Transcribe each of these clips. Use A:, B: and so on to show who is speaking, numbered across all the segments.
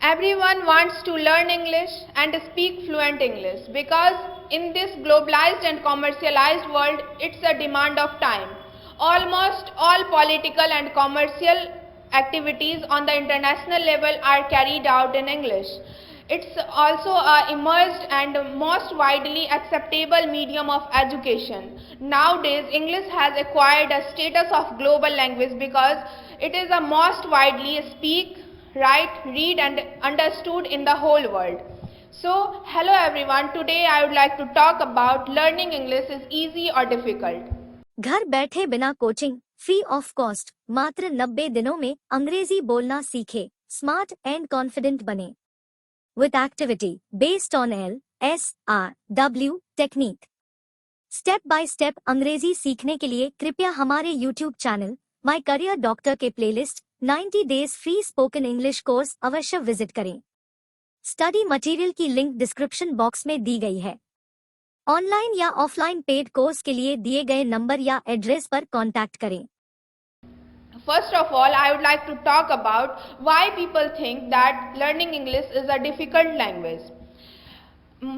A: Everyone wants to learn English and speak fluent English because in this globalized and commercialized world, it's a demand of time. Almost all political and commercial activities on the international level are carried out in English. It's also a emerged and most widely acceptable medium of education. Nowadays, English has acquired a status of global language because it is the most widely speak, write, read and understood in the whole world. So, hello everyone. Today I would like to talk about learning English is easy or difficult.
B: घर बैठे बिना coaching free of cost मात्र 90 दिनों में अंग्रेजी बोलना सीखे smart and confident बने with activity based on LSRW technique. Step by step अंग्रेजी सीखने के लिए कृपया हमारे YouTube channel my career doctor के playlist 90 days free spoken English course अवश्य विजिट करें। स्टडी मटेरियल की लिंक डिस्क्रिप्शन बॉक्स में दी गई है। ऑनलाइन या ऑफलाइन पेड कोर्स के लिए दिए गए नंबर या एड्रेस पर कांटेक्ट करें।
A: First of all, I would like to talk about why people think that learning English is a difficult language.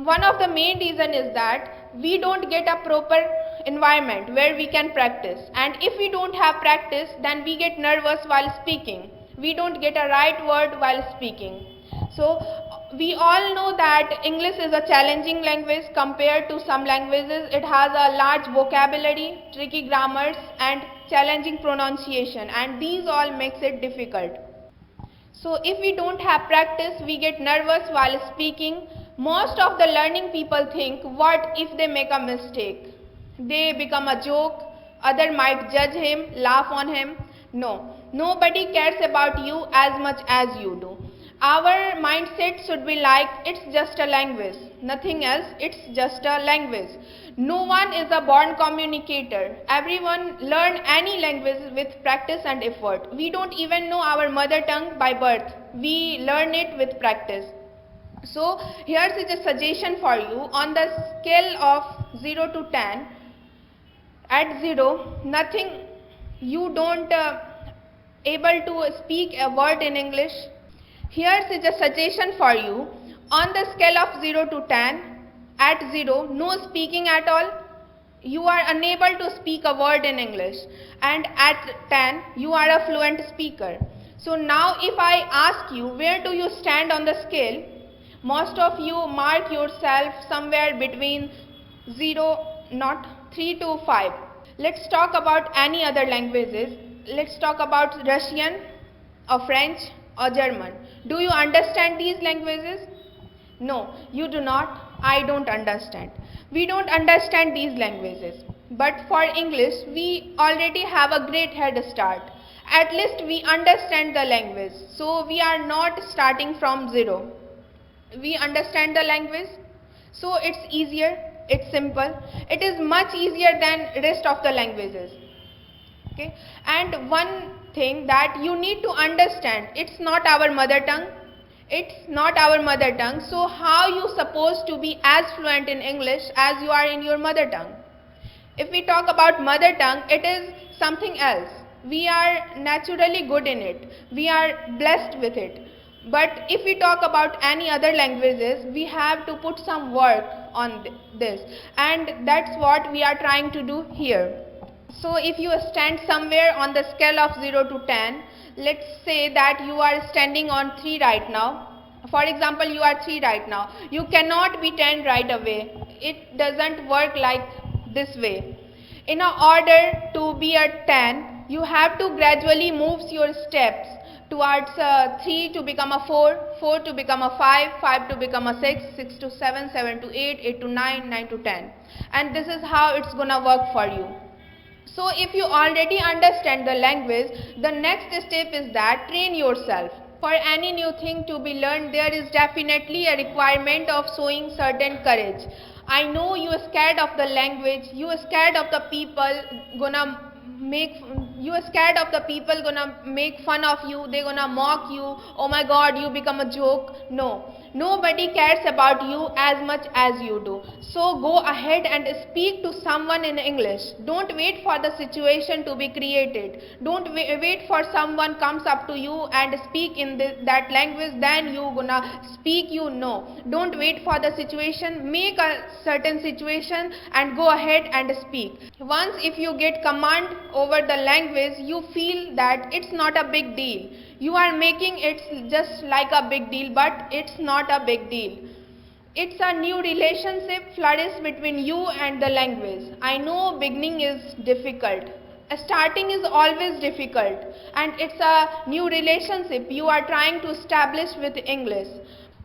A: One of the main reason is that we don't get a proper environment where we can practice, and if we don't have practice, then we get nervous while speaking. We don't get a right word while speaking. So we all know that English is a challenging language compared to some languages. It has a large vocabulary, tricky grammars and challenging pronunciation, and these all makes it difficult. So if we don't have practice, we get nervous while speaking. Most of the learning people think, what if they make a mistake? They become a joke, other might judge him, laugh on him. No, nobody cares about you as much as you do. Our mindset should be like, it's just a language, nothing else, it's just a language. No one is a born communicator. Everyone learn any language with practice and effort. We don't even know our mother tongue by birth. We learn it with practice. So here's a suggestion for you. On the scale of 0 to 10, at 0, nothing, you don't able to speak a word in English. Here's a suggestion for you. On the scale of 0 to 10, at 0, no speaking at all, you are unable to speak a word in English, and at 10, you are a fluent speaker. So now if I ask you, where do you stand on the scale? Most of you mark yourself somewhere between 0, not 3 to 5. Let's talk about any other languages. Let's talk about Russian or French or German. Do you understand these languages? No, you do not. I don't understand. We don't understand these languages. But for English, we already have a great head start. At least we understand the language. So we are not starting from 0. We understand the language. So it's easier, it's simple. It is much easier than rest of the languages. Okay? And one thing that you need to understand, it's not our mother tongue. It's not our mother tongue. So how you supposed to be as fluent in English as you are in your mother tongue? If we talk about mother tongue, it is something else. We are naturally good in it. We are blessed with it. But if we talk about any other languages, we have to put some work on this. And that's what we are trying to do here. So if you stand somewhere on the scale of 0 to 10, let's say that you are standing on 3 right now. For example, you are 3 right now. You cannot be 10 right away. It doesn't work like this way. In order to be a 10, you have to gradually move your steps towards 3 to become a 4, 4 to become a 5, 5 to become a 6, 6 to 7, 7 to 8, 8 to 9, 9 to 10. And this is how it's gonna work for you. So if you already understand the language, the next step is that train yourself. For any new thing to be learned, there is definitely a requirement of showing certain courage. I know you are scared of the language, you are scared of the people gonna make you are scared of the people gonna make fun of you, they're gonna mock you, oh my god, you become a joke. No, nobody cares about you as much as you do. So go ahead and speak to someone in English. Don't wait for the situation to be created. Don't wait for someone comes up to you and speak in that language, then you gonna speak. You know, don't wait for the situation. Make a certain situation and go ahead and speak. Once if you get command over the language, you feel that it's not a big deal. You are making it just like a big deal, but it's not a big deal. It's a new relationship flourishes between you and the language. I know beginning is difficult. Starting is always difficult, and it's a new relationship you are trying to establish with English.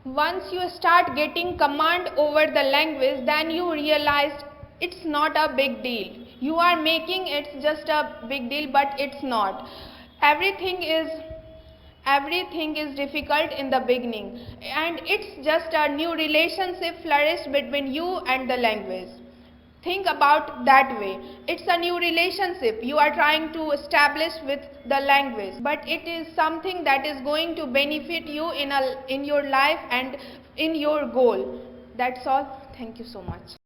A: Once you start getting command over the language, then you realize it's not a big deal. You are making it just a big deal, but it's not. Everything is Everything is difficult in the beginning, and it's just a new relationship flourished between you and the language. Think about that way. It's a new relationship you are trying to establish with the language, but it is something that is going to benefit you in your life and in your goal. That's all. Thank you so much.